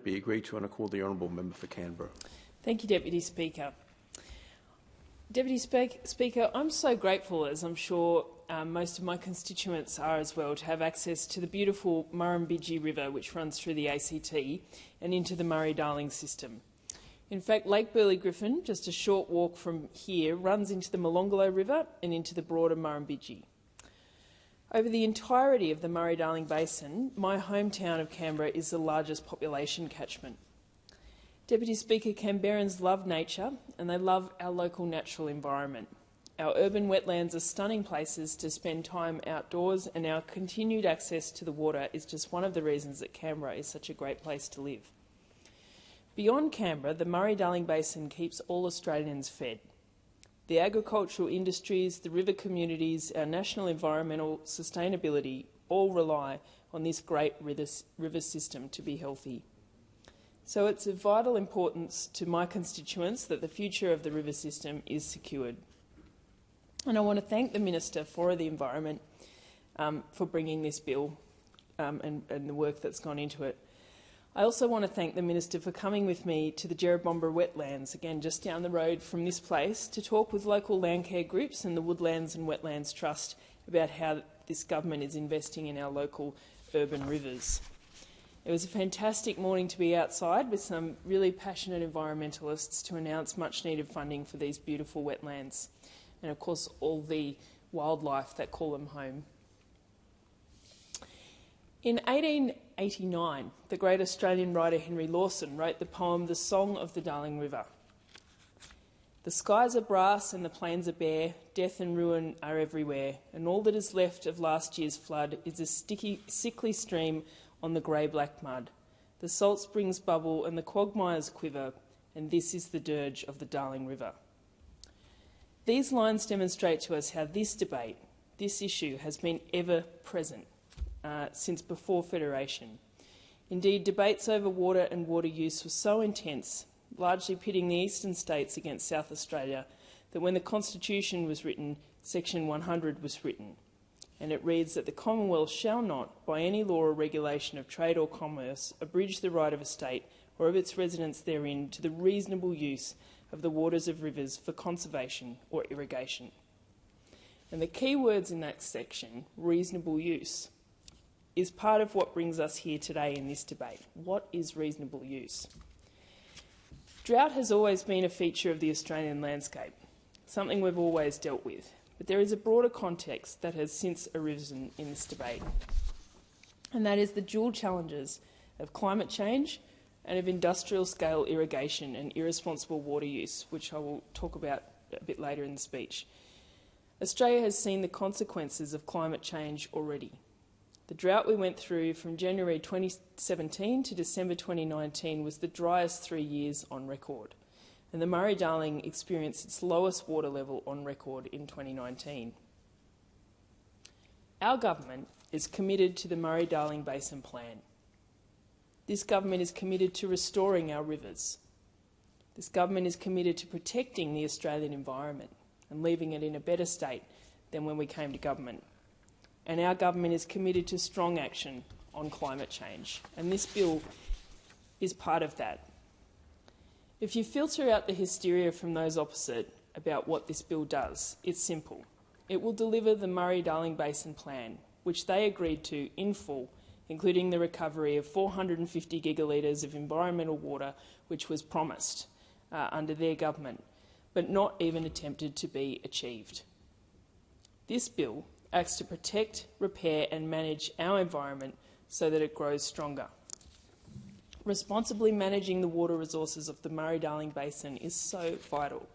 be agreed to, and I call the honourable member for Canberra. Thank you, Deputy Speaker. Deputy Speaker, I'm so grateful, as I'm sure most of my constituents are as well, to have access to the beautiful Murrumbidgee River, which runs through the ACT and into the Murray-Darling system. In fact, Lake Burley-Griffin, just a short walk from here, runs into the Molonglo River and into the broader Murrumbidgee. Over the entirety of the Murray-Darling Basin, my hometown of Canberra is the largest population catchment. Deputy Speaker, Canberrans love nature and they love our local natural environment. Our urban wetlands are stunning places to spend time outdoors, and our continued access to the water is just one of the reasons that Canberra is such a great place to live. Beyond Canberra, the Murray-Darling Basin keeps all Australians fed. The agricultural industries, the river communities, our national environmental sustainability all rely on this great river system to be healthy. So it's of vital importance to my constituents that the future of the river system is secured. And I want to thank the Minister for the Environment for bringing this bill and the work that's gone into it. I also want to thank the Minister for coming with me to the Jerrabomberra wetlands, again just down the road from this place, to talk with local landcare groups and the Woodlands and Wetlands Trust about how this government is investing in our local urban rivers. It was a fantastic morning to be outside with some really passionate environmentalists to announce much-needed funding for these beautiful wetlands and, of course, all the wildlife that call them home. In 1889, the great Australian writer Henry Lawson wrote the poem The Song of the Darling River. The skies are brass and the plains are bare, death and ruin are everywhere, and all that is left of last year's flood is a sickly stream on the grey-black mud. The salt springs bubble and the quagmires quiver, and this is the dirge of the Darling River. These lines demonstrate to us how this debate, this issue, has been ever present since before Federation. Indeed, debates over water and water use were so intense, largely pitting the eastern states against South Australia, that when the Constitution was written, Section 100 was written. And it reads that the Commonwealth shall not, by any law or regulation of trade or commerce, abridge the right of a state or of its residents therein to the reasonable use of the waters of rivers for conservation or irrigation. And the key words in that section, reasonable use, is part of what brings us here today in this debate. What is reasonable use? Drought has always been a feature of the Australian landscape, something we've always dealt with. But there is a broader context that has since arisen in this debate, and that is the dual challenges of climate change and of industrial-scale irrigation and irresponsible water use, which I will talk about a bit later in the speech. Australia has seen the consequences of climate change already. The drought we went through from January 2017 to December 2019 was the driest 3 years on record, and the Murray-Darling experienced its lowest water level on record in 2019. Our government is committed to the Murray-Darling Basin Plan. This government is committed to restoring our rivers. This government is committed to protecting the Australian environment and leaving it in a better state than when we came to government. And our government is committed to strong action on climate change, and this bill is part of that. If you filter out the hysteria from those opposite about what this bill does, it's simple. It will deliver the Murray-Darling Basin Plan, which they agreed to in full, including the recovery of 450 gigalitres of environmental water, which was promised under their government, but not even attempted to be achieved. This bill acts to protect, repair and manage our environment so that it grows stronger. Responsibly managing the water resources of the Murray-Darling Basin is so vital,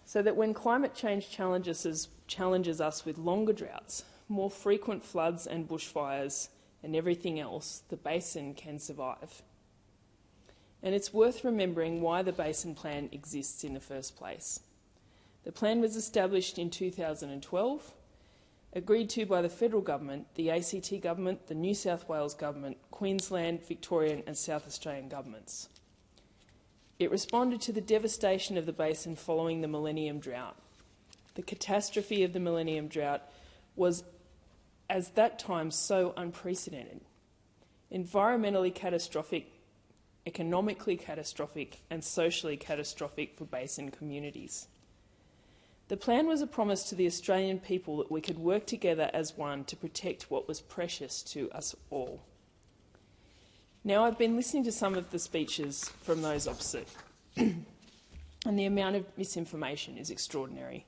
so that when climate change challenges us with longer droughts, more frequent floods and bushfires and everything else, the basin can survive. And it's worth remembering why the Basin Plan exists in the first place. The plan was established in 2012, agreed to by the federal government, the ACT government, the New South Wales government, Queensland, Victorian and South Australian governments. It responded to the devastation of the basin following the Millennium Drought. The catastrophe of the Millennium Drought was, at that time, so unprecedented. Environmentally catastrophic economically catastrophic and socially catastrophic for basin communities. The plan was a promise to the Australian people that we could work together as one to protect what was precious to us all. Now, I've been listening to some of the speeches from those opposite, and the amount of misinformation is extraordinary.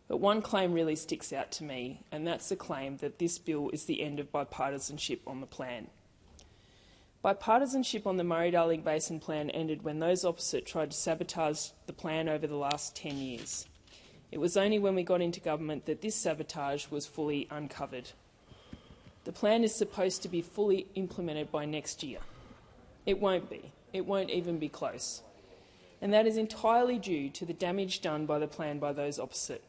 But one claim really sticks out to me, and that's the claim that this bill is the end of bipartisanship on the plan. Bipartisanship on the Murray-Darling Basin Plan ended when those opposite tried to sabotage the plan over the last 10 years. It was only when we got into government that this sabotage was fully uncovered. The plan is supposed to be fully implemented by next year. It won't be. It won't even be close. And that is entirely due to the damage done by the plan by those opposite.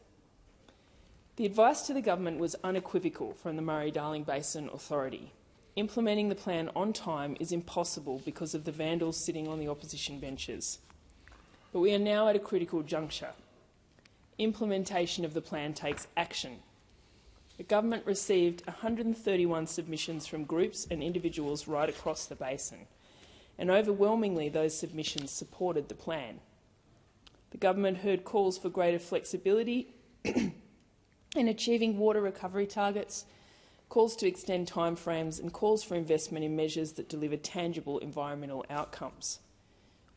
The advice to the government was unequivocal from the Murray-Darling Basin Authority. Implementing the plan on time is impossible because of the vandals sitting on the opposition benches. But we are now at a critical juncture. Implementation of the plan takes action. The government received 131 submissions from groups and individuals right across the basin, and overwhelmingly those submissions supported the plan. The government heard calls for greater flexibility in achieving water recovery targets, calls to extend timeframes, and calls for investment in measures that deliver tangible environmental outcomes.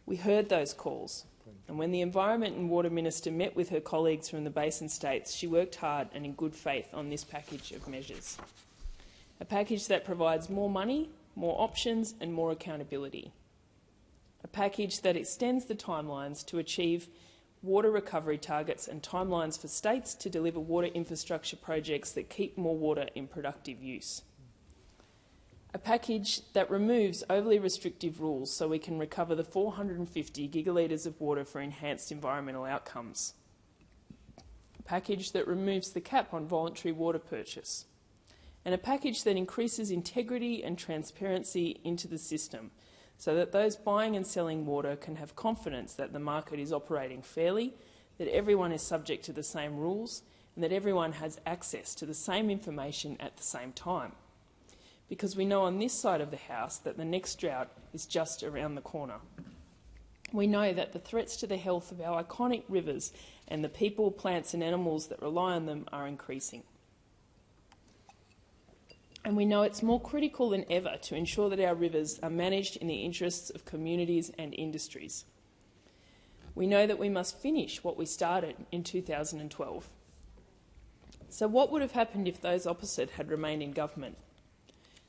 We heard those calls, and when the Environment and Water Minister met with her colleagues from the basin states, she worked hard and in good faith on this package of measures. A package that provides more money, more options and more accountability. A package that extends the timelines to achieve water recovery targets and timelines for states to deliver water infrastructure projects that keep more water in productive use. A package that removes overly restrictive rules so we can recover the 450 gigalitres of water for enhanced environmental outcomes. A package that removes the cap on voluntary water purchase. And a package that increases integrity and transparency into the system so that those buying and selling water can have confidence that the market is operating fairly, that everyone is subject to the same rules, and that everyone has access to the same information at the same time. Because we know on this side of the House that the next drought is just around the corner. We know that the threats to the health of our iconic rivers and the people, plants and animals that rely on them are increasing. And we know it's more critical than ever to ensure that our rivers are managed in the interests of communities and industries. We know that we must finish what we started in 2012. So what would have happened if those opposite had remained in government?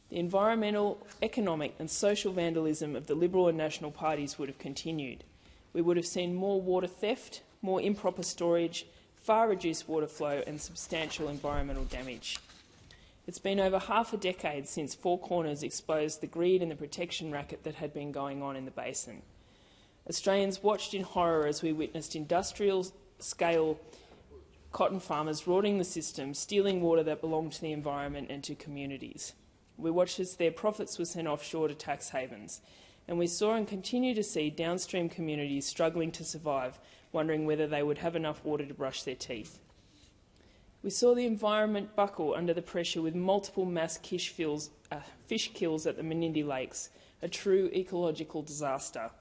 The environmental, economic and social vandalism of the Liberal and National parties would have continued. We would have seen more water theft, more improper storage, far reduced water flow and substantial environmental damage. It's been over half a decade since Four Corners exposed the greed and the protection racket that had been going on in the basin. Australians watched in horror as we witnessed industrial-scale cotton farmers rorting the system, stealing water that belonged to the environment and to communities. We watched as their profits were sent offshore to tax havens, and we saw and continue to see downstream communities struggling to survive, wondering whether they would have enough water to brush their teeth. We saw the environment buckle under the pressure with multiple mass fish kills at the Menindee Lakes, a true ecological disaster,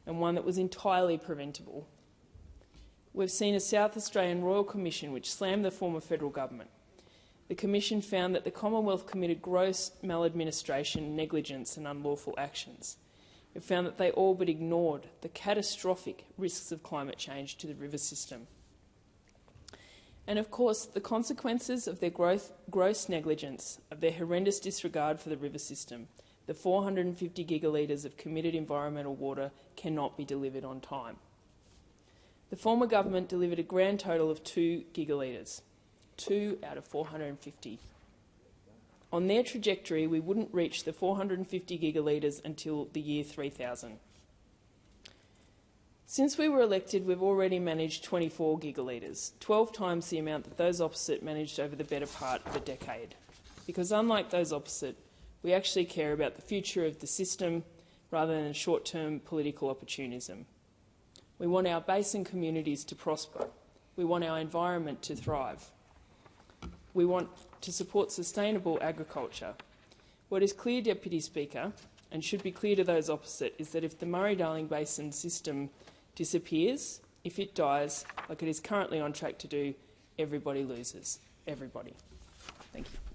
and one that was entirely preventable. We've seen a South Australian Royal Commission which slammed the former federal government. The Commission found that the Commonwealth committed gross maladministration, negligence and unlawful actions. It found that they all but ignored the catastrophic risks of climate change to the river system. And of course, the consequences of their gross negligence, of their horrendous disregard for the river system, the 450 gigalitres of committed environmental water cannot be delivered on time. The former government delivered a grand total of 2 gigalitres. 2 out of 450. On their trajectory, we wouldn't reach the 450 gigalitres until the year 3000. Since we were elected, we've already managed 24 gigalitres, 12 times the amount that those opposite managed over the better part of a decade. Because unlike those opposite, we actually care about the future of the system rather than short-term political opportunism. We want our basin communities to prosper. We want our environment to thrive. We want to support sustainable agriculture. What is clear, Deputy Speaker, and should be clear to those opposite, is that if the Murray-Darling Basin system disappears, if it dies, like it is currently on track to do, everybody loses. Everybody. Thank you.